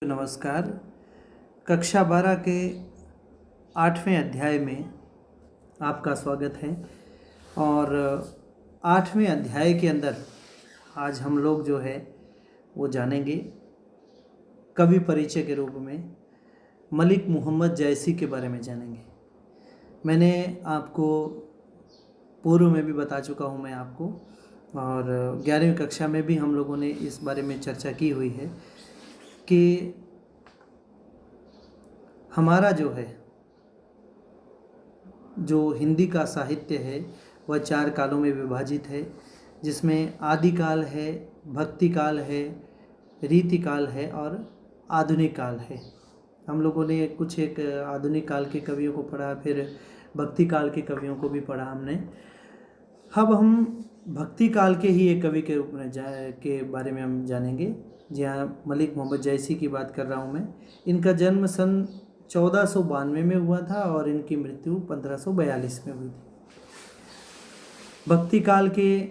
नमस्कार। कक्षा 12 के 8वें अध्याय में आपका स्वागत है। और 8वें अध्याय के अंदर आज हम लोग जो है वो जानेंगे कवि परिचय के रूप में मलिक मोहम्मद जैसी के बारे में जानेंगे। मैंने आपको पूर्व में भी बता चुका हूँ मैं आपको, और 11वीं कक्षा में भी हम लोगों ने इस बारे में चर्चा की हुई है कि हमारा जो हिंदी का साहित्य है वह 4 कालों में विभाजित है, जिसमें आदिकाल है, भक्ति काल है, रीति काल है और आधुनिक काल है। हम लोगों ने एक आधुनिक काल के कवियों को पढ़ा, फिर भक्ति काल के कवियों को भी पढ़ा हमने। अब हम भक्ति काल के ही एक कवि के रूप में के बारे में हम जानेंगे। जी हाँ, मलिक मोहम्मद जैसी की बात कर रहा हूँ मैं। इनका जन्म सन 1492 में हुआ था और इनकी मृत्यु 1542 में हुई थी। भक्ति काल के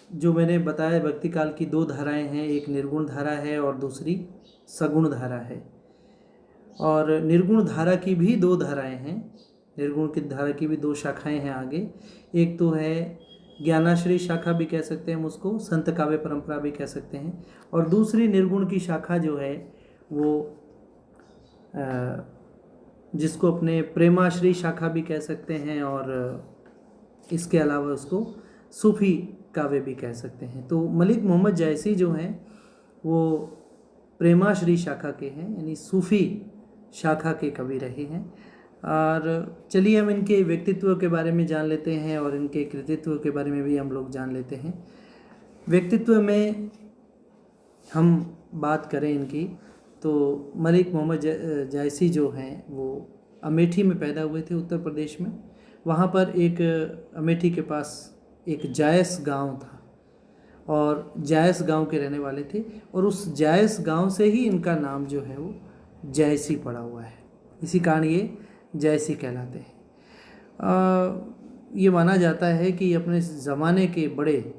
जो मैंने बताया, भक्ति काल की 2 धाराएं हैं, एक निर्गुण धारा है और दूसरी सगुण धारा है। और निर्गुण धारा की भी 2 धाराएं हैं, निर्गुण की धारा की भी 2 शाखाएं हैं आगे। एक तो है ज्ञानाश्रयी शाखा भी कह सकते हैं हम उसको, संत काव्य परंपरा भी कह सकते हैं, और दूसरी निर्गुण की शाखा जो है वो जिसको अपने प्रेमाश्रयी शाखा भी कह सकते हैं, और इसके अलावा उसको सूफी काव्य भी कह सकते हैं। तो मलिक मोहम्मद जैसी जो हैं वो प्रेमाश्रयी शाखा के हैं, यानी सूफी शाखा के कवि रहे हैं। और चलिए हम इनके व्यक्तित्व के बारे में जान लेते हैं और इनके कृतित्व के बारे में भी हम लोग जान लेते हैं। व्यक्तित्व में हम बात करें इनकी, तो मलिक मोहम्मद जैसी जो हैं वो अमेठी में पैदा हुए थे, उत्तर प्रदेश में। वहाँ पर एक अमेठी के पास एक जायस गांव था और जायस गांव के रहने वाले थे, और उस जायस गांव से ही इनका नाम जो है वो जैसी पड़ा हुआ है। इसी कारण ये जैसी कहलाते हैं। ये माना जाता है कि अपने ज़माने के बड़े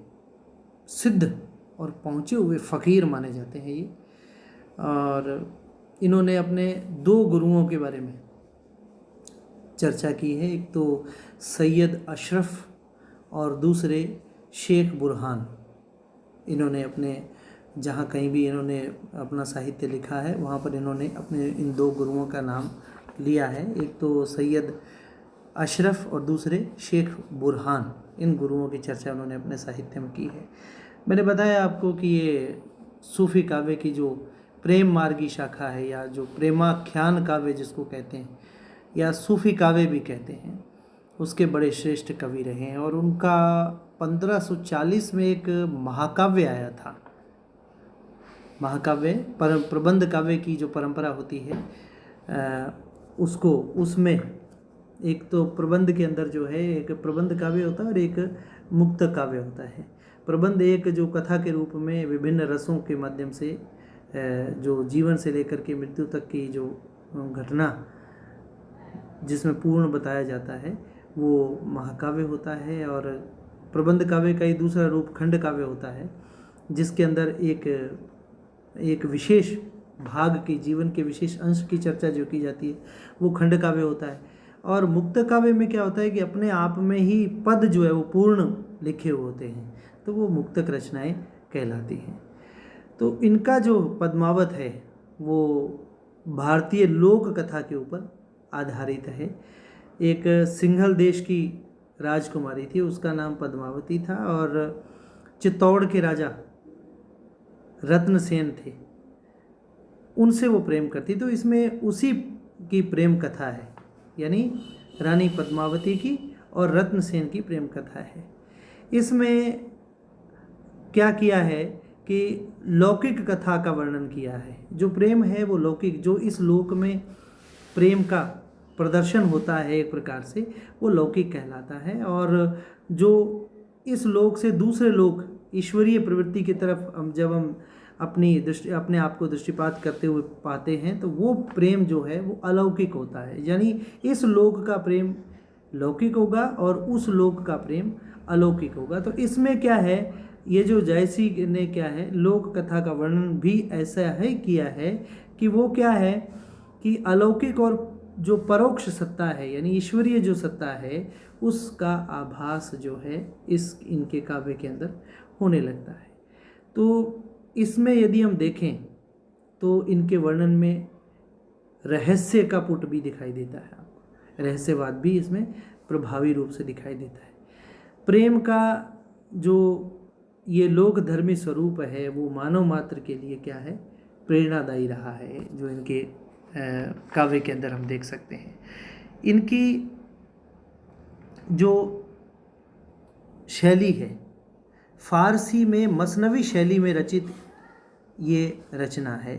सिद्ध और पहुँचे हुए फ़कीर माने जाते हैं ये। और इन्होंने अपने 2 गुरुओं के बारे में चर्चा की है, एक तो सैयद अशरफ और दूसरे शेख बुरहान। इन्होंने अपने जहाँ कहीं भी इन्होंने अपना साहित्य लिखा है वहाँ पर इन्होंने अपने इन 2 गुरुओं का नाम लिया है, एक तो सैयद अशरफ और दूसरे शेख बुरहान। इन गुरुओं की चर्चा उन्होंने अपने साहित्य में की है। मैंने बताया आपको कि ये सूफी काव्य की जो प्रेम मार्गी शाखा है, या जो प्रेमाख्यान काव्य जिसको कहते हैं, या सूफी काव्य भी कहते हैं, उसके बड़े श्रेष्ठ कवि रहे हैं। और उनका 1540 में एक महाकाव्य आया था। महाकाव्य प्रबंध काव्य की जो परंपरा होती है उसमें एक तो प्रबंध के अंदर जो है एक प्रबंध काव्य होता है और एक मुक्त काव्य होता है। प्रबंध एक जो कथा के रूप में विभिन्न रसों के माध्यम से जो जीवन से लेकर के मृत्यु तक की जो घटना जिसमें पूर्ण बताया जाता है वो महाकाव्य होता है। और प्रबंध काव्य का ही दूसरा रूप खंड काव्य होता है, जिसके अंदर एक विशेष भाग की जीवन के विशेष अंश की चर्चा जो की जाती है वो खंड काव्य होता है। और मुक्त काव्य में क्या होता है कि अपने आप में ही पद जो है वो पूर्ण लिखे हुए होते हैं, तो वो मुक्तक रचनाएं कहलाती हैं। तो इनका जो पद्मावत है वो भारतीय लोक कथा के ऊपर आधारित है। एक सिंघल देश की राजकुमारी थी, उसका नाम पद्मावती था, और चित्तौड़ के राजा रत्नसेन थे, उनसे वो प्रेम करती। तो इसमें उसी की प्रेम कथा है, यानी रानी पद्मावती की और रत्नसेन की प्रेम कथा है। इसमें क्या किया है कि लौकिक कथा का वर्णन किया है। जो प्रेम है वो लौकिक, जो इस लोक में प्रेम का प्रदर्शन होता है एक प्रकार से, वो लौकिक कहलाता है। और जो इस लोक से दूसरे लोक ईश्वरीय प्रवृत्ति की तरफ जब हम अपने आप को दृष्टिपात करते हुए पाते हैं तो वो प्रेम जो है वो अलौकिक होता है। यानी इस लोक का प्रेम लौकिक होगा और उस लोक का प्रेम अलौकिक होगा। तो इसमें क्या है, ये जो जैसी ने क्या है लोक कथा का वर्णन भी ऐसा है किया है कि वो क्या है कि अलौकिक और जो परोक्ष सत्ता है यानी ईश्वरीय जो सत्ता है उसका आभास जो है इनके काव्य के अंदर होने लगता है। तो इसमें यदि हम देखें तो इनके वर्णन में रहस्य का पुट भी दिखाई देता है आपको, रहस्यवाद भी इसमें प्रभावी रूप से दिखाई देता है। प्रेम का जो ये लोक धर्मी स्वरूप है वो मानव मात्र के लिए क्या है, प्रेरणादायी रहा है, जो इनके काव्य के अंदर हम देख सकते हैं। इनकी जो शैली है फारसी में मसनवी शैली में रचित ये रचना है,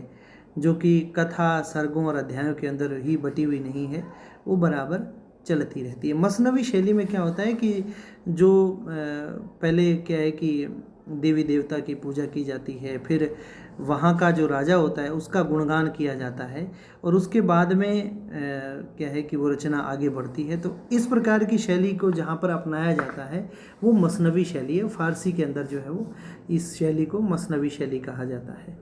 जो कि कथा सर्गों और अध्यायों के अंदर ही बटी हुई नहीं है, वो बराबर चलती रहती है। मसनवी शैली में क्या होता है कि जो पहले क्या है कि देवी देवता की पूजा की जाती है, फिर वहाँ का जो राजा होता है उसका गुणगान किया जाता है, और उसके बाद में क्या है कि वो रचना आगे बढ़ती है। तो इस प्रकार की शैली को जहाँ पर अपनाया जाता है वो मसनवी शैली है। फारसी के अंदर जो है वो इस शैली को मसनवी शैली कहा जाता है।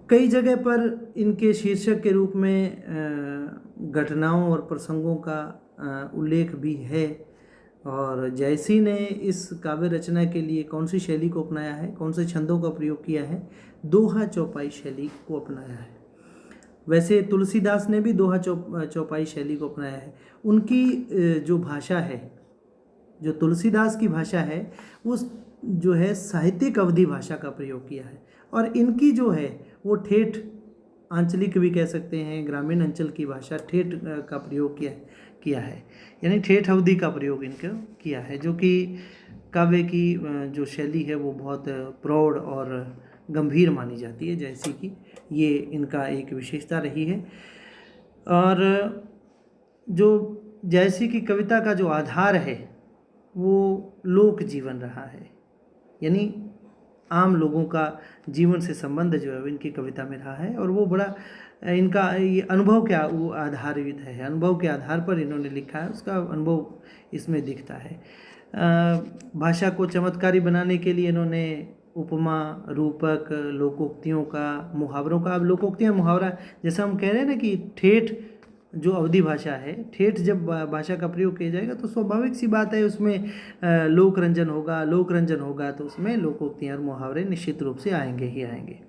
कई जगह पर इनके शीर्षक के रूप में घटनाओं और प्रसंगों का उल्लेख भी है, और जयसी ने इस काव्य रचना के लिए कौन सी शैली को अपनाया है, कौन से छंदों का प्रयोग किया है, दोहा चौपाई शैली को अपनाया है। वैसे तुलसीदास ने भी दोहा चौपाई शैली को अपनाया है। उनकी जो भाषा है, जो तुलसीदास की भाषा है, उस जो है साहित्यिक अवधि भाषा का प्रयोग किया है, और इनकी जो है वो ठेठ आंचलिक भी कह सकते हैं, ग्रामीण अंचल की भाषा ठेठ का प्रयोग किया है, यानी ठेठ अवधि का प्रयोग इनका किया है, जो कि काव्य की जो शैली है वो बहुत प्रौढ़ और गंभीर मानी जाती है, जैसी कि ये इनका एक विशेषता रही है। और जो जैसी की कविता का जो आधार है वो लोक जीवन रहा है, यानी आम लोगों का जीवन से संबंध जो है इनकी कविता में रहा है, और वो बड़ा इनका ये अनुभव क्या वो आधारित है, अनुभव के आधार पर इन्होंने लिखा है, उसका अनुभव इसमें दिखता है। भाषा को चमत्कारी बनाने के लिए इन्होंने उपमा, रूपक, लोकोक्तियों का, मुहावरों का, अब लोकोक्तियाँ मुहावरा जैसा हम कह रहे हैं ना कि ठेठ जो अवधि भाषा है, ठेठ जब भाषा का प्रयोग किया जाएगा तो स्वाभाविक सी बात है उसमें लोक रंजन होगा तो उसमें लोकोक्तियाँ और मुहावरे निश्चित रूप से आएंगे ही आएंगे।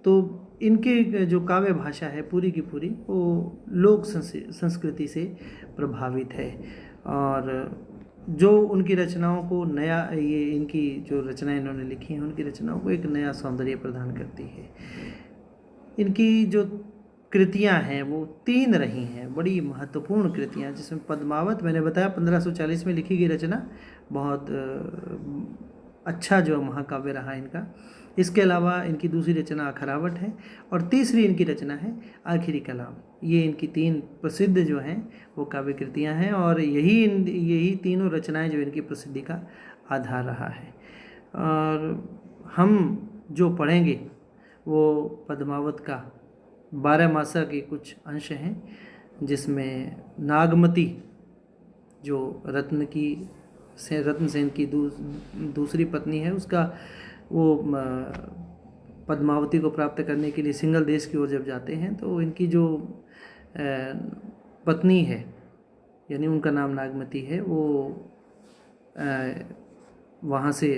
तो इनके जो काव्य भाषा है पूरी की पूरी वो लोक संस्कृति से प्रभावित है, और जो उनकी रचनाओं को नया, ये इनकी जो रचनाएं इन्होंने लिखी हैं उनकी रचनाओं को एक नया सौंदर्य प्रदान करती है। इनकी जो कृतियां हैं वो 3 रही हैं, बड़ी महत्वपूर्ण कृतियां, जिसमें पद्मावत मैंने बताया 1540 में लिखी गई रचना, बहुत अच्छा जो महाकाव्य रहा इनका। इसके अलावा इनकी दूसरी रचना अखरावट है, और तीसरी इनकी रचना है आखिरी कलाम। ये इनकी 3 प्रसिद्ध जो हैं वो काव्य कृतियाँ हैं, और यही तीनों रचनाएं जो इनकी प्रसिद्धि का आधार रहा है। और हम जो पढ़ेंगे वो पद्मावत का 12 मासा के कुछ अंश हैं, जिसमें नागमती जो रत्न सेन की दूसरी पत्नी है, उसका वो पद्मावती को प्राप्त करने के लिए सिंघल देश की ओर जब जाते हैं तो इनकी जो पत्नी है यानी उनका नाम नागमती है, वो वहाँ से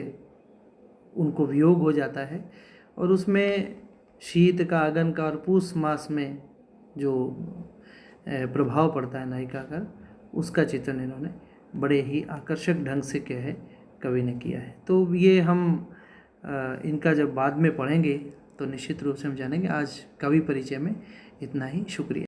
उनको वियोग हो जाता है, और उसमें शीत का, अगन का और पूस मास में जो प्रभाव पड़ता है नायिका का, उसका चित्रण इन्होंने बड़े ही आकर्षक ढंग से क्या है कवि ने किया है। तो ये हम इनका जब बाद में पढ़ेंगे तो निश्चित रूप से हम जानेंगे। आज कवि परिचय में इतना ही, शुक्रिया।